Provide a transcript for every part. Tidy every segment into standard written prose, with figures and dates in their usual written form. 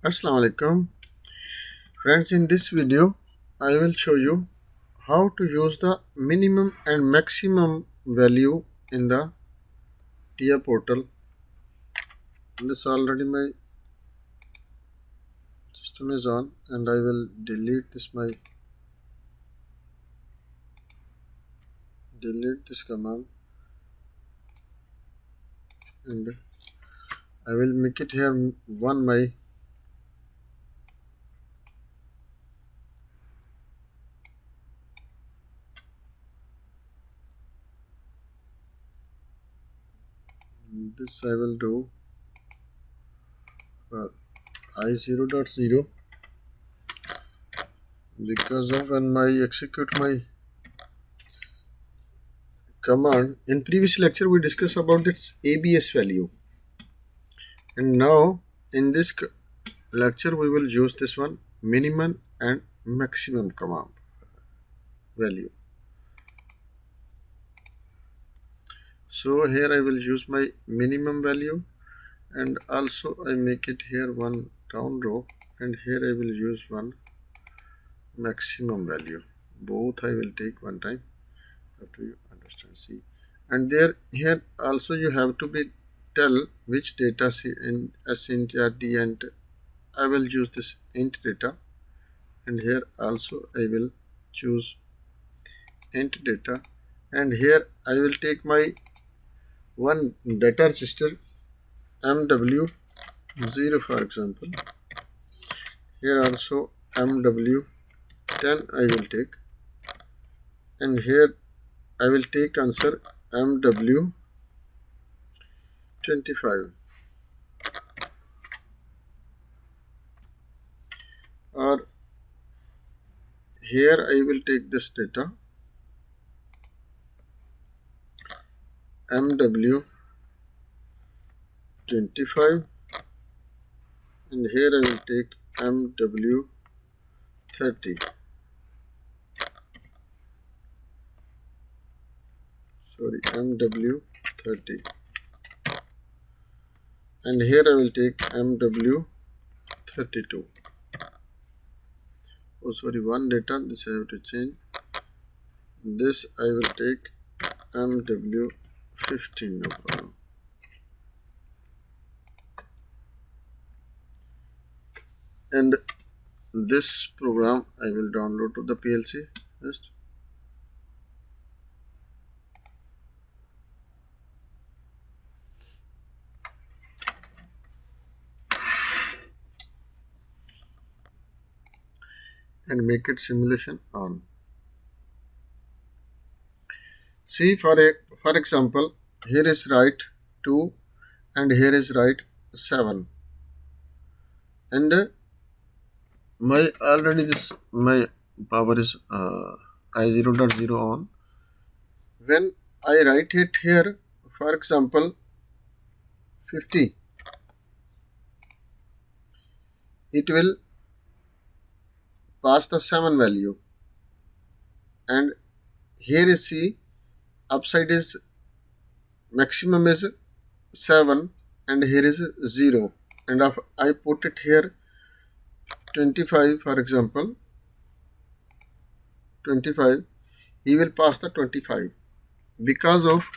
Assalamu alaikum. Friends, in this video I will show you how to use the minimum and maximum value in the TIA portal. This already my system is on and I will delete this command and I will make it here one my this I will do for I0.0 because of when I execute my command. In previous lecture we discussed about its ABS value, and now in this lecture we will use this one minimum and maximum command value. So here I will use my minimum value and also I make it here one down row, and here I will use one maximum value. Both I will take one time. Have to understand, see, and there here also you have to be tell which data in int d, and I will use this int data, and here also I will choose int data, and here I will take my one data register MW0 for example. Here also MW10 I will take, and here I will take answer MW25, or here I will take this data MW25, and here I will take MW30. Sorry, MW30, and here I will take MW32. Oh sorry, one data, this I have to change. This I will take MW15, no problem. And this program I will download to the PLC first. And make it simulation on. See, for example, here is write 2 and here is write 7, and my already this my power is I0.0 on. When I write it here, for example 50, it will pass the 7 value, and here is see upside is maximum is 7 and here is 0, and if I put it here 25 for example 25, he will pass the 25 because of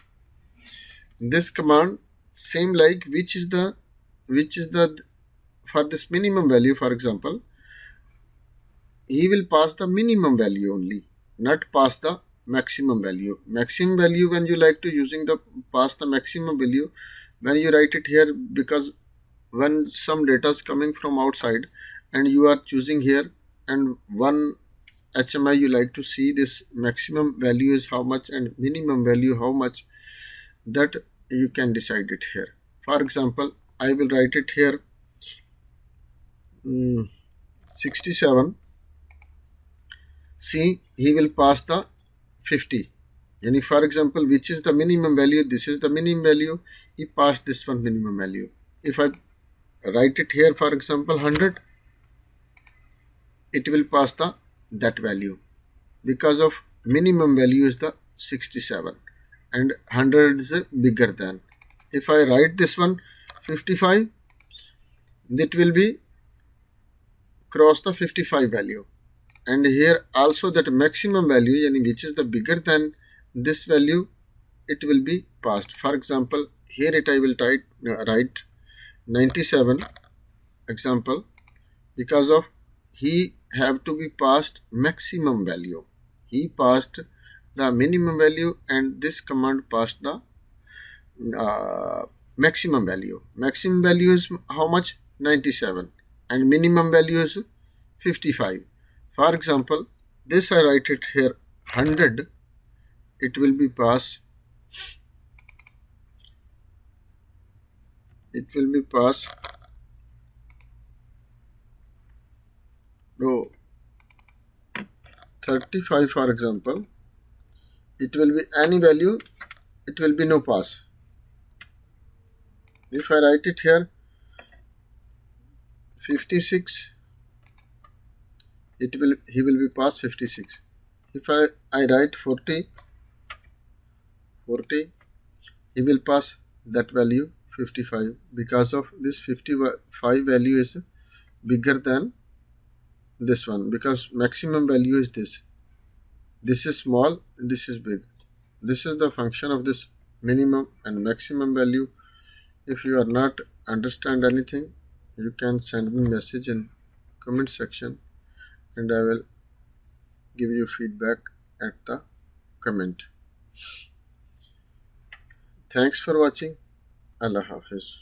this command. Same like which is the for this minimum value, for example he will pass the minimum value only, not pass the maximum value. Maximum value when you like to using the pass the maximum value when you write it here, because when some data is coming from outside and you are choosing here and one HMI you like to see this maximum value is how much and minimum value how much, that you can decide it here. For example I will write it here 67. See, he will pass the 50. And if for example which is the minimum value, this is the minimum value, he passed this one minimum value. If I write it here for example 100, it will pass the that value because of minimum value is the 67 and 100 is bigger than. If I write this one 55, that will be cross the 55 value. And here also that maximum value, yani which is the bigger than this value, it will be passed. For example, here I will write 97 example, because of he have to be passed maximum value. He passed the minimum value and this command passed the maximum value. Maximum value is how much? 97, and minimum value is 55. For example, this I write it here 100, it will be passed, no, 35 for example, it will be any value, it will be no pass. If I write it here 56, he will be passed 56. If I write 40, he will pass that value 55, because of this 55 value is bigger than this one, because maximum value is this. This is small, this is big. This is the function of this minimum and maximum value. If you are not understand anything, you can send me message in comment section and I will give you feedback at the comment. Thanks for watching. Allah Hafiz.